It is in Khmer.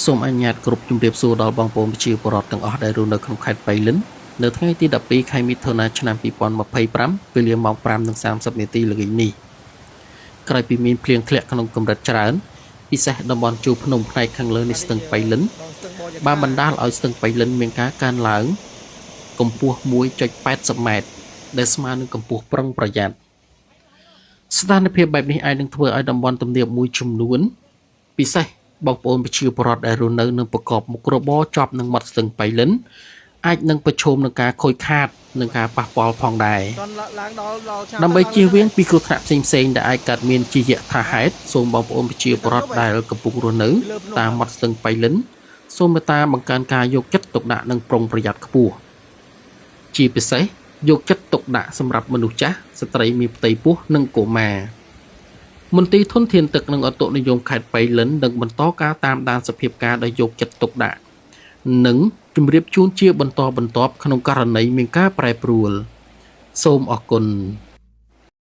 សូមអនុញ្ញាតគ្រប់ជំរាបសួរដល់បងប្អូនប្រជាពលរដ្ឋទាំងអស់ដែលរស់នៅក្នុងខេត្តបៃលិននៅថ្ងៃទី12ខែមិថុនាឆ្នាំ2025វេលាម៉ោង 5:30 នាទីល្ងាចនេះក្រោយពីមានភ្លៀងធ្លាក់ក្នុងកម្រិតច្រើនពិសេសតំបន់ជួរភ្នំផ្នែកខាងលើនៃស្ទឹងបៃលិនបានបណ្ដាលឲ្យស្ទឹងបៃលិនមានការកើនឡើងកម្ពស់ 1.80 ម៉ែត្រដែលស្មើនឹងកម្ពស់ប្រុងប្រយ័ត្នស្ថានភាពបែបនេះអាចនឹងធ្វើឲ្យតំបន់ទំនាបមួយចំនួនពិសេសបងប្អូនប្រជាពលរដ្ឋដែលរស់នៅនឹងប្រកបមុខរបរជាប់នឹងមាត់ស្ទឹងបៃលិនអាចនឹងប្រឈមនឹងការខូចខាតនិងការប៉ះពាល់ផងដែរដើម្បីជៀសវាងពីគ្រោះថ្នាក់ផ្សេងៗដែលអាចកើតមានជាយថាហេតុសូមបងប្អូនប្រជាពលរដ្ឋដែលកំពុងរស់នៅតាមមាត់ស្ទឹងបៃលិនសូមមេត្តាបង្កើនការយកចិត្តទុកដាក់និងប្រុងប្រយ័ត្នខ្ពស់ជាពិសេសយកចិត្តទុកដាក់សម្រាប់មនុស្សចាស់ស្ត្រីមានផ្ទៃពោះនិងកុមារមន្ទីរធនធានទឹកនិងឧតុនិយមខេត្តបៃលិននឹងបន្តការតាមដានសភាពការដោយយកចិត្តទុកដាក់និងជម្រាបជូនជាបន្តបន្ទាប់ក្នុងករណីមានការប្រែប្រួលសូមអរគុណ